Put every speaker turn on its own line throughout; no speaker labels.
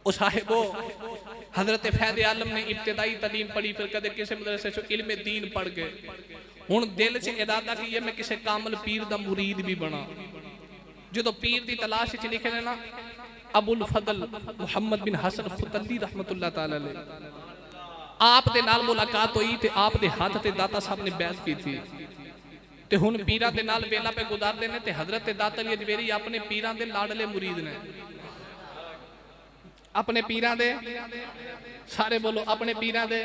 ओ साहिबो हजरत फैज़ आलम ने इब्तिदाई तालीम पढ़ी, फिर कदे किसी मदरसे से इल्म दीन पढ़ गए। हुण दिल च इरादा कि मैं किसी कामल पीर दा मुरीद भी बना। जो पीर दी तलाश च लिखे ने ना अबुल फजल मुहम्मद बिन हसन खुतली रहमतुल्लाह तआला अलैह आप दे नाल मुलाकात हुई ते आप दे हाथ ते दाता साहब ने बैत की थी। ते हुण पीरां दे नाल वेला पे गुजारदे ने ते हजरत दाता अली अजमेरी अपने पीरां दे लाडले मुरीद ने। अपने पीरां दे सारे बोलो अपने पीरां दे।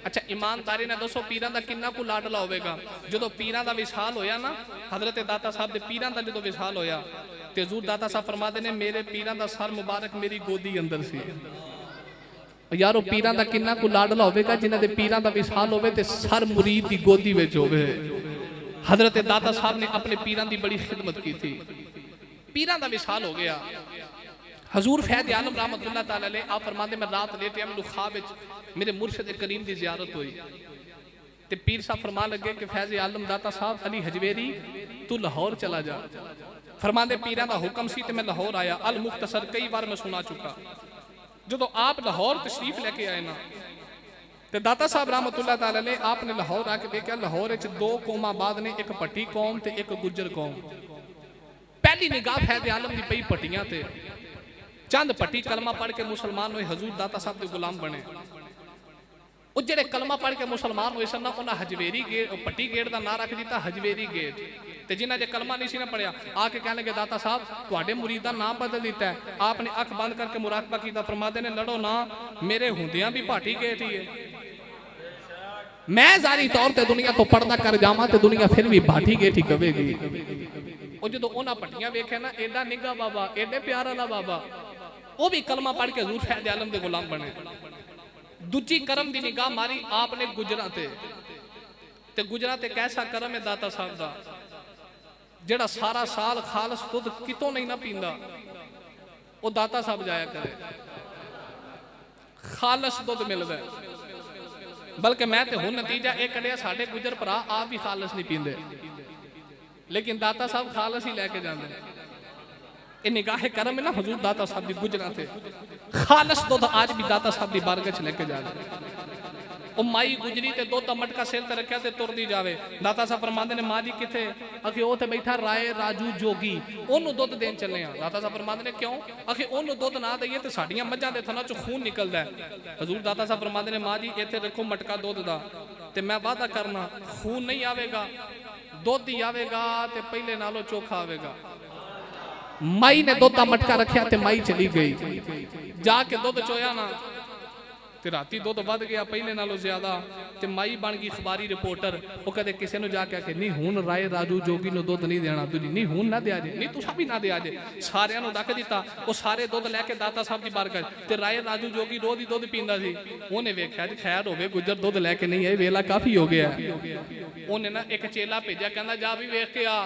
अच्छा ईमानदारी ने दसो पीरां दा किन्ना को लाडला होवेगा। जो पीरां दा विसाल होया ना हजरत दाता साहब दे पीरां दा जो विसाल होया ते हजूर दाता साहब फरमाते ने मेरे पीरां दा सर मुबारक मेरी गोदी अंदर सी। यारो पीरां दा किन्ना को लाडला होवेगा जिन्हां दे पीरां दा विसाल होवे ते सर मुरीद दी गोदी विच होवे। हजरत दाता साहब ने अपने पीरां दी बड़ी खिदमत की थी। पीरां दा विसाल हो गया। हजूर फैज़ आलम रहमतुल्लाह तआला अलैह आप फरमाते मैं रात लेटे मैनू ख्वाब विच मेरे मुर्शिद करीम की जियारत हुई ते पीर साहब फरमा लगे कि फैज़ आलम दाता साहब अली हजवेरी तू लाहौर चला जा। फरमाते पीरां दा हुक्म सी ते मैं लाहौर आया। अल मुख्तसर कई बार मैं सुना चुका। जो आप लाहौर तशरीफ लेके आए ना ते दाता साहब रहमतुल्लाह तआला अलैह आपने लाहौर आके देखा लाहौर विच दो कौमां बाद ने, एक भट्टी कौम ते एक गुज्जर कौम। पहली निगाह फैज़ आलम दी पई भट्टियां ते चंद भट्टी कलमा पढ़ के मुसलमान हुए हजूर दाता साहब के गुलाम बने। वो जेडे कलमा पढ़ के मुसलमान हुए सन उन्हें हजवेरी गेट भट्टी गेट का ना रख दिता हजवेरी गेट। ते जिन्हें जे कलमा नहीं सी ना पढ़िया आके कहने लगे दाता साहब तुहाडे मुरीद दा नाम बदल दिता है। आपने अख बंद करके मुराकबा किया। फरमाते ने लड़ो ना मेरे हुंदियां भी भाटी गेट ही है। मैं जारी तौर पर दुनिया तो पर्दा कर जावां ते दुनिया फिर भी भाटी गेट ही कवेगी। वो जो उन्हें भट्टियां वेखे ना एडा निगा बाबा एडे प्यार वाला बाबा वो भी कलमा पढ़ के हजूर फैज़ आलम के गुलाम बने। दूजी करम की निगाह मारी आपने गुजरा ते गुजरा ते कैसा करम है दाता साहब का जेड़ा सारा साल खालस दुध कितों नहीं ना पींदा वो दाता साहब जाया करे खालस दुध मिलता है। बल्कि मैं तो हुण नतीजा यह कढ़िया साडे गुजर भरा आप भी खालस नहीं पींदे लेकिन दाता साहब खालस ही लैके जाते हैं। ये निगाहे करम है ना हजूर दाता साहब की गुजरा थे खालस दुध आज भी दाता साहब की बारगाह च लेके जा रहे। वो माई गुजरी ते दुध का मटका सिर ते रखा ते तुरदी जावे। दाता साहब फरमाते ने माँ जी किथे आखिर वो ते बैठा राय राजू जोगी ओनू दुध देन चले हैं। दाता साहब फरमाते ने क्यों आखिर ओनू दुध ना दईए तो साडियां मझां दे थना चो खून निकलदा है। हजूर दाता साहब फरमाते ने माँ जी इत्थे रखो मटका दुध दा ते मैं वादा करना खून नहीं आवेगा दुध ही आवेगा ते पहले नालों चोखा आवेगा। माई ने दुध का मटका रखा ते माई चली गई जाके दुध चोया ना ते राती दुध वध गया पहले नालों ज्यादा ते माई बन गई अखबारी रिपोर्टर। वो कदे किसी ने जाके आखे नहीं हुण राय राजू जोगी नु दुध नहीं देना तुझी नहीं हुण ना दिया जे नहीं तुसा भी ना दिया जे सारियां नु रख दिता। वो सारे दुध लैके दाता साहब की बारगाह ते राय राजू जोगी रोज ही दुध पींदा सी। उन्हें वेख्या जी खैर होवे गुजर दुध लैके नहीं आए वेला काफी हो गया। उन्हें ना एक चेला भेजा कहंदा जा भी वेख के आ।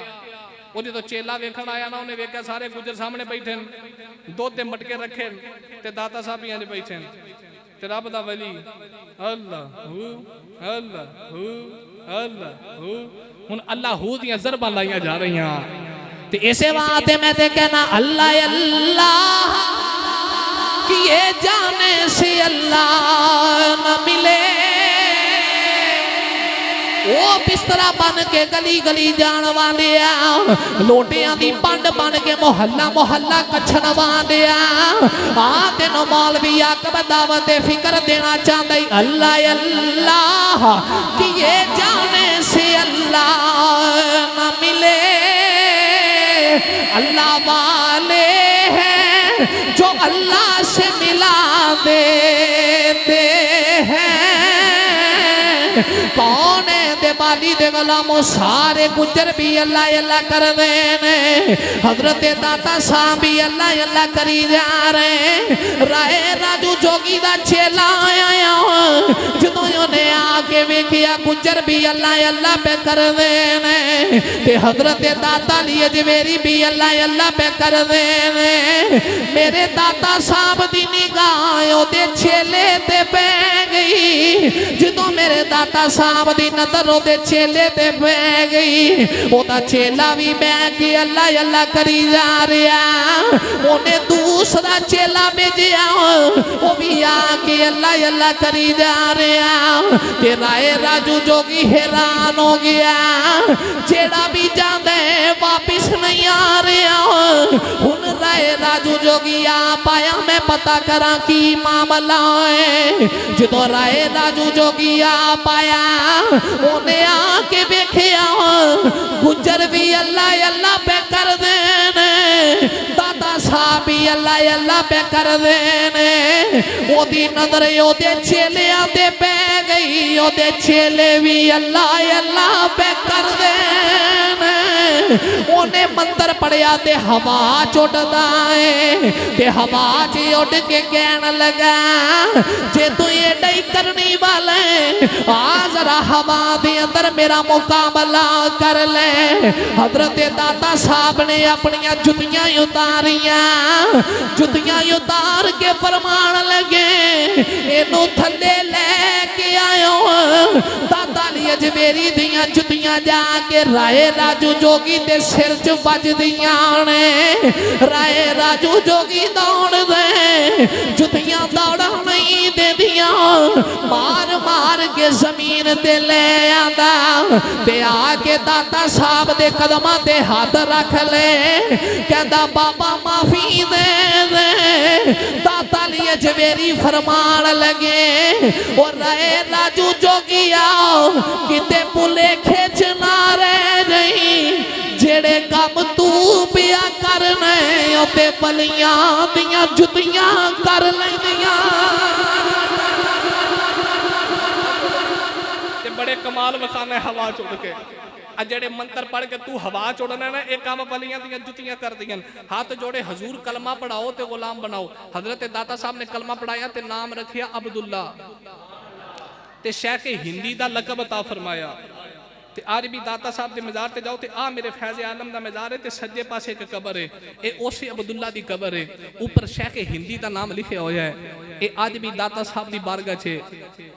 वो जो चेला वेखण आया ना उन्हें वेख्या सारे गुजर सामने बैठे दुध के मटके रखे ते दाता साहब भी इंज बैठे ते रब दा वली अल्लाह अल्लाह अल्लाह हुण अल्लाह दियां ज़रबां लाइयां जा रही ते इसे वास्ते मैं ते कहना अल्लाह अल्लाह कि ये जाने से अल्लाह न मिले। वो बिस्तरा बन के गली गली जान वाले लोटियां दी पंड बन के मोहल्ला मोहल्ला कछन वाले तेन मौलवी आकब दावत फिक्र देना चाहते अल्लाह अल्लाह कि ये जाने से अल्लाह न मिले। अल्लाह वाले हैं जो अल्लाह से मिला देते हैं। कौन है दिवाली दे गुलामों सारे गुजर भी अल्लाह अल्लाह कर रहे हैं। हजरत दाता साहब भी अल्लाह अल्लाह करी जा रहे। राय राजू जोगी दा चेला आया जो उन्हें आग
आके वेखिया गुजर भी अल्लाह अल्लाह पे कर देने ते हजरत दाता अली अजमेरी भी अल्लाह अल्लाह पे कर देने। मेरे दाता साहब दी निगाह ओदे छेले ते पै गई। जदों मेरे दाता साहब दी नजर ओदे छेले ते पै गई, ओदा चेला भी बह के अल्लाह अल्लाह करी जा रहा। उन्हें दूसरा चेला भेजा, वो भी आके अल्लाह अल्लाह करी जा रहा। ते राय राजू जोगी हैरान हो गया, जेड़ा भी जाता है वापिस नहीं आ रहा। हुन राय राजू जोगी आ पाया, मैं पता करा की मामला है। जो राय राजू जोगी आ पाया, उन्हें आके वेखिया गुजर भी अल्लाह अल्लाह पे कर देने, दादा साहब भी अल्लाह अल्लाह पे कर देने। ओदी नजर ओदे चेलियां ते पै गई, ओदे चेले भी अल्लाह अल्लाह पे कर देने। उन्हें मंत्र पढ़िया ते हवा चुटदा है, ते हवा च उड़ के कहन लगा, जे तू एडा ही करनी वाले आ जरा हवा दे अंदर मेरा मुकाबला कर ले। हजरत दाता साहब ने अपनिया जुतियां उतारियां, जुतियां उतार के फरमान लगे, इनू थले लेके आयो। दाता अली अजमेरी दियां जुतियां जाके राय राजू जोगी दे सिर च बजदियां ने। राय राजू जोगी दौड़ दे, जुतियां दौड़ा नहीं देदियां, मार मार के जमीन ते ले आंदा ते आके दाता साहब दे कदमां ते हाथ रख ले, कहंदा बाबा माफी दे दे। दाता अली अजमेरी फरमान लगे, और राय राजू जोगी आओ किते भुलेखे च ना रह जाई, जेड़े काम तू पिया करने ते बलियां दियां जुतियां कर लैंदियां।
बड़े कमाल वखाने हवा चुड़ के, जेड़े मंत्र पढ़ के तू हवा चुड़ना ना, एक काम बलियां दियां जुतियां कर दियां। हाथ जोड़े हजूर कलमा पढ़ाओ ते गुलाम बनाओ। हजरत दाता साहब ने कलमा पढ़ाया ते नाम रखिया अब्दुल्ला, ते शेख हिंदी दा लकब अता फरमाया। ते आज भी दाता साहब के मजार ते जाओ ते आ मेरे फैज़े आलम दा मजार है, ते सज्जे पासे एक कबर है, ये उस अब्दुल्ला दी कबर है, ऊपर शेख हिंदी दा नाम लिखे होया है। ये आज भी दाता साहब दी बारगाह च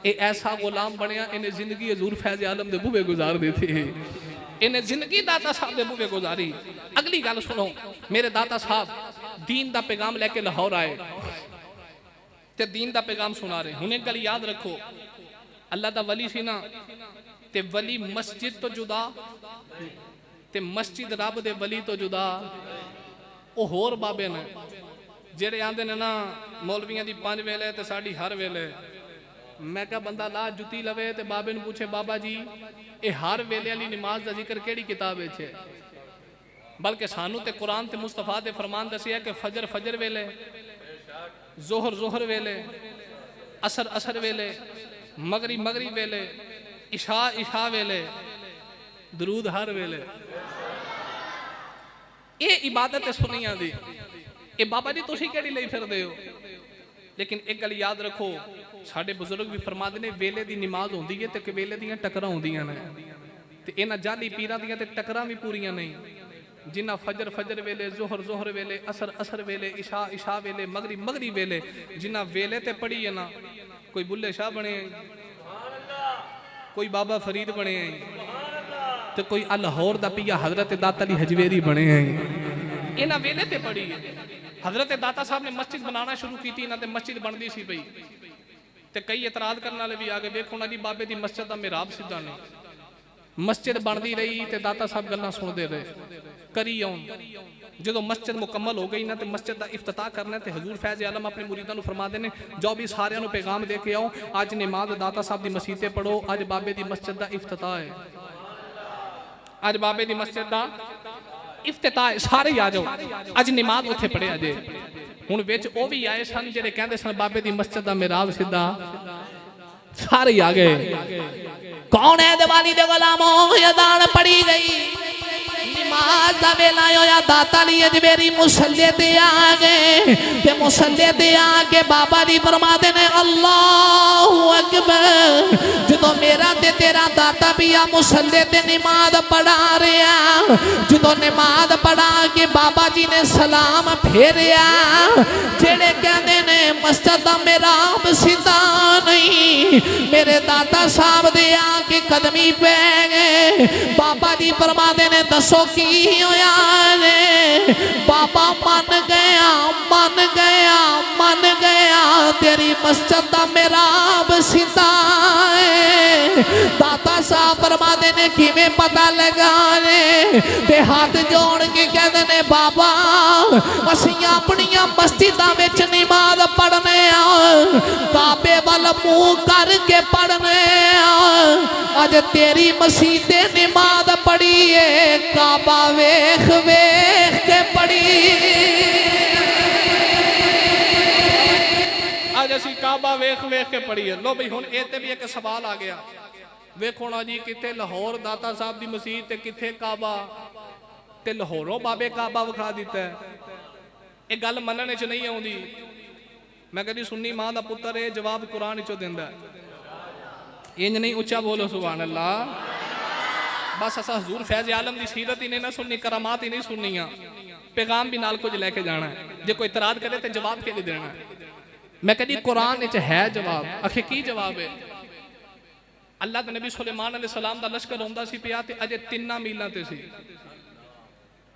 ये ऐसा गुलाम बनया, इन्हें जिंदगी हजूर फैज़े आलम दे बूहे गुजार देते हैं, इन्हें जिंदगी दाता साहब दे बूहे गुजारी। अगली गल सुनो, मेरे दाता साहब दीन दा पैगाम लैके लाहौर आए ते दीन दा पैगाम सुना रहे। हुणे गल याद रखो, अल्लाह दा वली सी ना, ते वली मस्जिद तो जुदा, ते मस्जिद रब दे वली तो जुदा। ओ होर बाबे ने जेड़े आंदे ने ना मौलवियां दी 5 वेले ते साड़ी हर वेले। मैं क्या बंदा ला जुती लवे ते बाबे नूं पूछे, बाबा जी ये हर वेले वाली नमाज दा जिक्र केड़ी किताब विच है? बल्कि सानू ते कुरान ते मुस्तफा दे फरमान दसिया कि फजर फजर वेले, जोहर जोहर वेले, असर असर वेले, मगरिब मगरिब वेले, इशा इशा वेले, दरूद हर वेले। ये इबादत है सुनिया दी। ये बाबा जी तुसी केड़ी लई फिरदे हो? लेकिन एक गल याद रखो, साडे बुजुर्ग भी फरमाते ने वेले दी नमाज होंदी है ते वेले दियां टकरां होंदियां ने, ते इन्हां जाली पीरां दियां ते टकरां भी पूरियां नहीं। जिन्ना फजर फजर वेले, जोहर जोहर वेले, असर असर वेले, इशा इशा वेले, मगरिब मगरिब वेले, जिन्ना वेले ते पढ़ी है ना, कोई बुल्ले शाह बने, कोई बाबा फरीद बने, तो कोई लाहौर दा पिया हजरत दाता अली अजमेरी बने हैं। इन्हां वेले ते पढ़ी है। हजरत दाता साहब ने मस्जिद बनाना शुरू की थी, इन्हां ते मस्जिद बनदी सी पई, ते कई एतराज करने वाले भी आ गए, देखो ना जी बाबे दी मस्जिद दा मेहराब सीधा नहीं, मस्जिद बनती रही ते दाता साहब गल्लां सुनते रहे करी आउन। जो मस्जिद मुकम्मल हो गई ना, तो मस्जिद का इफ्तिताह करना, तो हजूर फैज़ आलम अपने मुरीदां नूं फरमाते हैं, जो भी सारियां नूं पैगाम दे के आओ, अज नमाज दाता साहब की मसीते पढ़ो, अज बाबे की मस्जिद का इफ्तिताह है, अज बाबे की मस्जिद का इफ्तिताह है, सारे आ जाओ, अज नमाज उत्थे पढ़िया जे। हुण विच ओ भी आए सन जिहड़े कहंदे सन बाबे की मस्जिद का मेहराब सीधा, सारे आ गए। कौन है दिवाली दे गुलामों, अज़ान पढ़ी गई,
नमाज दा वेला होया दाता अली अजमेरी मुसल्ले ते आ गए ते मुसल्ले ते आके बाबा जी फरमाते ने अल्लाहु अकबर। जदों मेरा ते तेरा दाता भी आ मुसल्ले ते नमाज पढ़ा रहा, जदों नमाज पढ़ा के बाबा जी ने सलाम फेरिया, जेड़े कहते ने मस्जिद दा मेरा सीधा नहीं, मेरे दाता साहब दे आके कदमी पे गए। बाबा जी फरमाते ने दसो की होया ने? बाबा मन गया मन गया मन गया, तेरी मस्जिद दा मेरा सीधा है। दाता साहब फरमाते ने किवें पता लगा ने? ते हाथ जोड़ के कहते ने बाबा असीं अपनियां मस्जिदां विच नमाज पढ़ने काबे वाल मुंह करके पढ़ने, अज तेरी मसीते नमाज पढ़ी है काबा वेख वेख के पढ़ी।
अज असी काबा वेख वेख के पढ़ी है। लो भाई हुण इत्ते भी एक सवाल आ गया, वेखो ना जी किथे लाहौर दाता साहब दी मसीत ते किथे काबा, ते लाहौरों बाबे काबा विखा दिता है। ये गल मनने च नहीं आउंदी। मैं कहती सुन्नी मां दा पुत्तर ये जवाब कुरान चो दिंदा है। इंज नहीं उच्चा बोलो सुभान अल्लाह। बस असा हजूर फैज आलम की सीरत ही नहीं ना सुननी, करामात ही नहीं सुननिया, पैगाम भी नाल कुछ लैके जाना है। जो कोई इतराज करे तो जवाब के लिए देना है। मैं कहती कुरान च है जवाब। आखिर की जवाब है? अल्लाह के नबी सुलेमान अलैहिस्सलाम दा लश्कर आउंदा सी पिया ते अजे 3 मीलों ते सी,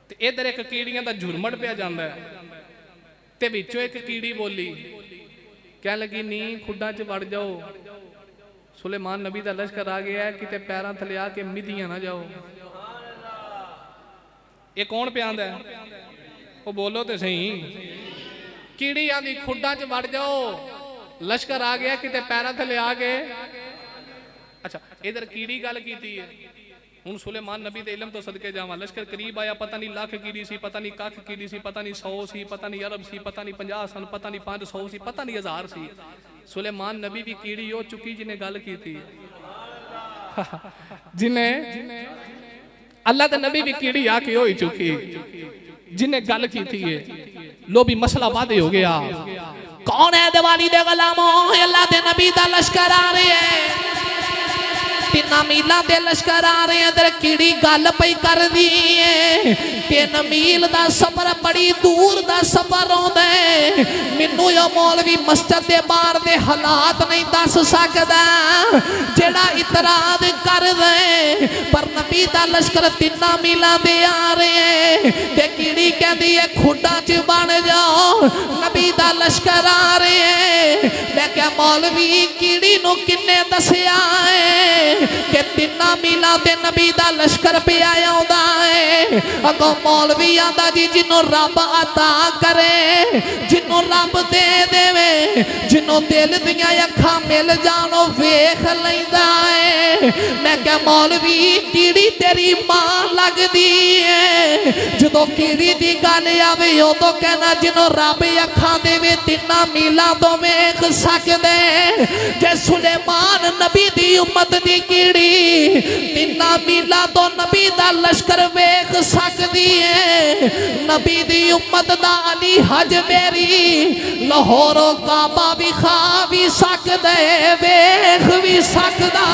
ते इधर एक कीड़ियां दा झुरमट पिया जांदा है, ते विचों एक कीड़ी बोली, कह लगी नी खुड्डां च वड़ जाओ, सुलेमान नबी दा लश्कर आ गया है, किते पैरां थले आके मिधियां ना जाओ। ये कौन पे आंदा है? वो बोलो तो सही। कीड़ी आंदी खुड्डां च वड़ जाओ, लश्कर आ गया, किते पैरां थले आके। अच्छा इधर कीड़ी गल कीती है। हुण सुलेमान नबी दे इलम तो सदके जावां, लश्कर करीब आया, पता नहीं लाख कीड़ी सी, पता नहीं कख कीड़ी सी, पता नहीं 100 सी, पता नहीं अरब सी, पता नहीं 50 सन, पता नहीं 500 सी, पता नहीं 1000 सी। सुलेमान नबी भी कीड़ी हो चुकी जिन्हें गल की थी। जिन्हें अल्लाह के नबी भी कीड़ी आके हो चुकी जिन्हें गल की थी। लो भी मसला वादे हो गया।
कौन है दिवाली दे गुलामों? अल्लाह के नबी दा लश्कर आ रहे हैं, 3 मीलों के लश्कर आ रहे हैं। इधर कीड़ी गल पई कर दी है, 3 मील का सफर बड़ी दूर का सफर आउंदा है। मैनू यो मौलवी मस्जिद के बाहर के हालात नहीं दस सकदा, जेड़ा इतराज कर दे। पर नबी का लश्कर 3 मीलों के आ रहे हैं, ते कीड़ी कहती है खुड्डां च बन जाओ, नबी का लश्कर आ रहे हैं। मैं क्या मौलवी कीड़ी नू किन्ने दसिया है कि 3 मीलों ते नबी दा लश्कर पे आया होता है? अगों मौलवी आंदा जी जिन्हों रब अता करे, जिन्हों रब दे देवे, जिन्हों दिल दियां अखां मिल जानो वेख लैंदा है। मैं क्या मौलवी कीड़ी तेरी मां लगदी है? जदों कीड़ी दी गल आवे उदों कहना जिन्हों रब अखां देवे 3 मीलों तो वेख सकदे। जे सुलेमान नबी दी उम्मत दी कीड़ी 3 मीलों तो नबी दा लश्कर वेख सकदी है, नबी दी उम्मत दा अली हजमेरी लाहौरों काबा भी खा भी सकदे, वेख भी सकदा।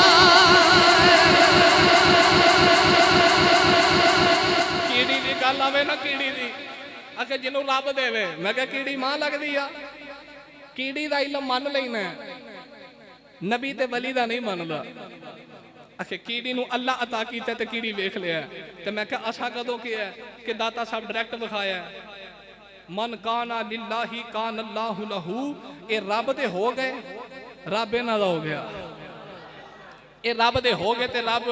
कीड़ी दी गल आवे ना, कीड़ी दी आके जिन्हों रब देवे, मैं क्या कीड़ी मां लगदी आ? कीड़ी दा इलम मन लेना, नबी ते वली दा नहीं मनदा। आखे कीड़ी नू अल्लाह अता कीता ते कीड़ी वेख लिया। ते मैं क्या असा कदों कि है कि दाता साहब डायरेक्ट विखाया मन काना लिल्लाही कान अल्लाहु लहू। ये रब दे हो गए, रब इन्हां दा हो गया। ये रब दे हो गए ते रब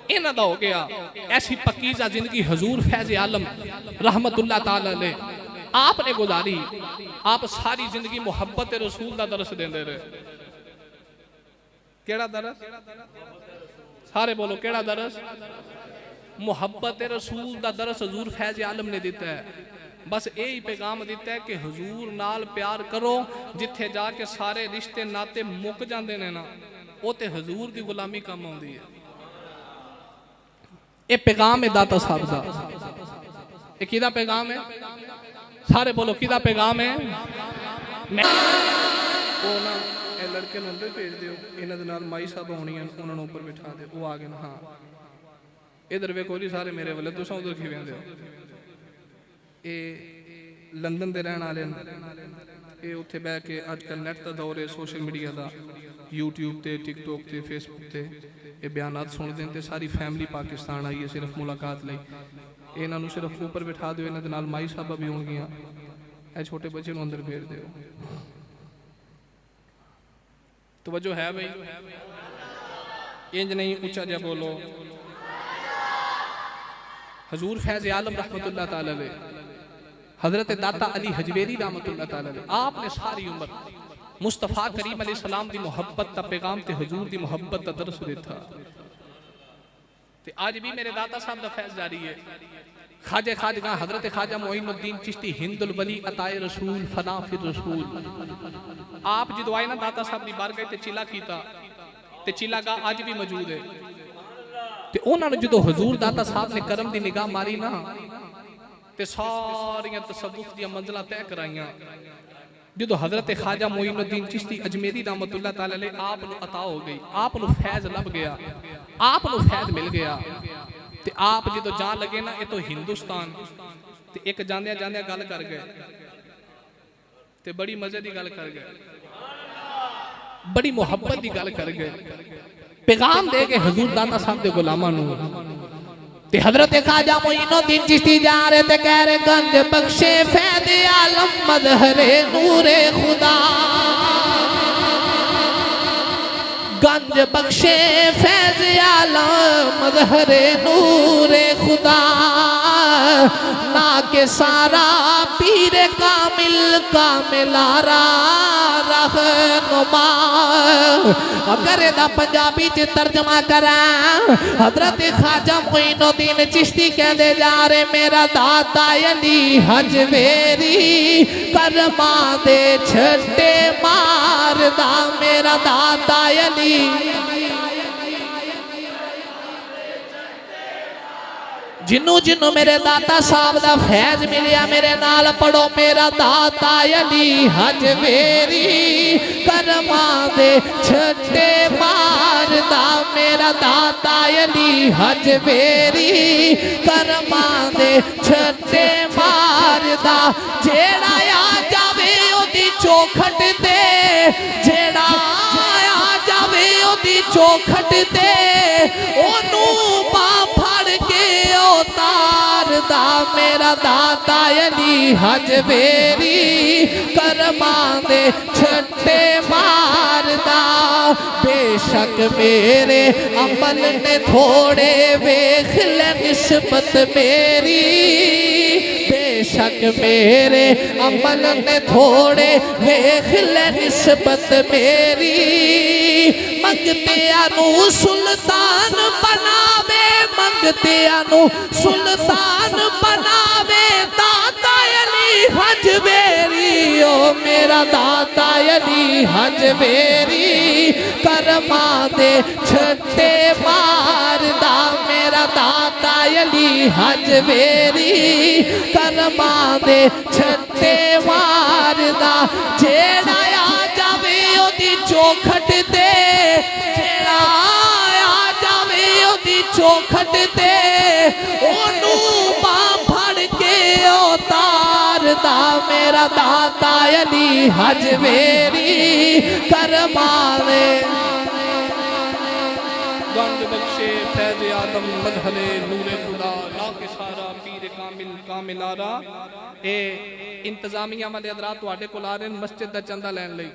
इन्हां दा हो गया। ऐसी पकीज़ा जिंदगी हजूर फैज़ आलम रहमतुल्लाह ताला अलैह आपने गुजारी। आप सारी जिंदगी मुहब्बत रसूल दा दरस देंदे रहे। केड़ा दरस? सारे बोलो केड़ा दरस? मुहब्बत रसूल दा दरस हजूर फैज़ आलम ने दिता है। बस यही पैगाम दिता है कि हजूर नाल प्यार करो, जिथे जाके सारे रिश्ते नाते मुक जाते हैं ना, वो तो हजूर की गुलामी कम आउंदी है। ये पैगाम है दाता साहब का। ये किदा पैगाम है? सारे बोलो किदा पैगाम है? मैं वो ना ये लड़के ਨੂੰ ਅੰਦਰ ਭੇਜ ਦਿਓ, ਇਹਨਾਂ ਦੇ ਨਾਲ ਮਾਈ ਸਾਹਿਬ ਆਉਣੀਆਂ, ਉਹਨਾਂ ਨੂੰ ਉੱਪਰ ਬਿਠਾ ਦਿਓ। ਉਹ ਆ ਗਏ ਨਾ। ਹਾਂ इधर वेखो जी सारे मेरे वाले, तुम उधर की वेंदे हो। ये लंदन दे रहने वाले ये उत्थे बह के अजकल नैट का दौर है, सोशल मीडिया का, यूट्यूब ते टिकटॉक ते फेसबुक ते ये बयानात सुनते हैं। सारी फैमिली पाकिस्तान आई है सिर्फ मुलाकात लई। इन्हों सिर्फ ऊपर बिठा दो, इन्होंने नाल माई साहबा भी होणगियां। ए छोटे बच्चे को अंदर भेज दो। तवज्जो है भाई? इंज नहीं, ऊंचा जा बोलो। हजूर फैज़ आलम रहमतुल्लाह ताला अलैह, हजरत दाता अली हजवेरी रहमतुल्लाह ताला अलैह, आपने सारी उम्र मुस्तफा करीम अलैहिस्सलाम दी मोहब्बत दा पैगाम ते हजूर दी मोहब्बत दा दर्स दिता। ते आज भी मेरे दाता साहब दा फैज़ जारी है। खाजे खाजगा हजरत ख्वाजा मोइनुद्दीन चिश्ती हिंदुल वली अताए रसूल फना फिर रसूल। आप जो आए ना दाता साहब दी बारगाह ते चिला कीता, ते चिला गा आज भी मौजूद है। ते उन्होंने जो हजूर दाता साहब ने करम की निगाह मारी ना, ते सारियां तसव्वुफ दी मंजिलां तय कराइयां। जो हजरत ख्वाजा मोइनुद्दीन चिश्ती अजमेरी रहमतुल्लाह ताला अलैह आप नूं अता हो गई, आप नूं फैज़ लभ गया, आप नूं फैज़ मिल गया। ते आप जो जान लगे ना, ये तो हिंदुस्तान ते एक जांदियां जांदियां गल कर गए, ते बड़ी मजे की गल कर गए, बड़ी मुहब्बत की गल कर गए। पैगाम दे के हजूर दाता साहब के गुलामां नूं। ते हजरत ख्वाजा मोइनुद्दीन चिश्ती जा रहे ते कह रहे, गंज बख्शे फैज़ आलम मदहरे नूरे खुदा, गंज बख्शे फैज़ आलम मदहरे नूरे खुदा, ना के सारा पीर कामिल कामिलारा रहनुमा। अगर इहदा पंजाबी च तर्जमा करा, हजरत ख्वाजा मोइनुद्दीन चिश्ती कहते जा रहे, मेरा दाता अली हजवेरी करमा दे छट्टे मारदा, मेरा दाता अली जिन्नू जिन्नू मेरे दाता साहब दा फैज मिलिया, मेरे नाल पढ़ो, मेरा दाता अली हजवेरी करमा दे छट्टे मारदा, मेरा दाता अली हजवेरी करमा दे छट्टे मारदा। जेड़ा आ जावे ओदी चौखट ते, जेड़ा आ जावे ओदी चौखट ते, ओनू बां फड़ के उतारदा, मेरा दाता अली हजवेरी करमा दे छट्टे मारदा। बेशक मेरे अमल ने थोड़े वेख ले निस्बत मेरी, बेशक मेरे अमल ने थोड़े वेख ले निस्बत मेरी। मंगते अनु सुल्तान बनावे, मंगते अनु सुल्तान बनावे, दाता अली हजवेरी, ओ मेरा दाता अली हजवेरी करमा दे छट्टे मारदा, मेरा दाता अली हजवेरी करमा दे छट्टे मारदा। जेड़ा आ जावे ओदी चौखट ते, जेड़ा आ जावे ओदी चौखट ते, ओनू बां फड़ के उतारदा, मेरा दाता अली हजवेरी करमा दे। गंज बख्शे फैज़ आदम मदहरे नूरे खुदा, ना के सारा पीर कामिल कामिलारा। ए इंतजामिया वाले हजरात तुहाडे कोल आ रहे मस्जिद दा चंदा लैण लई।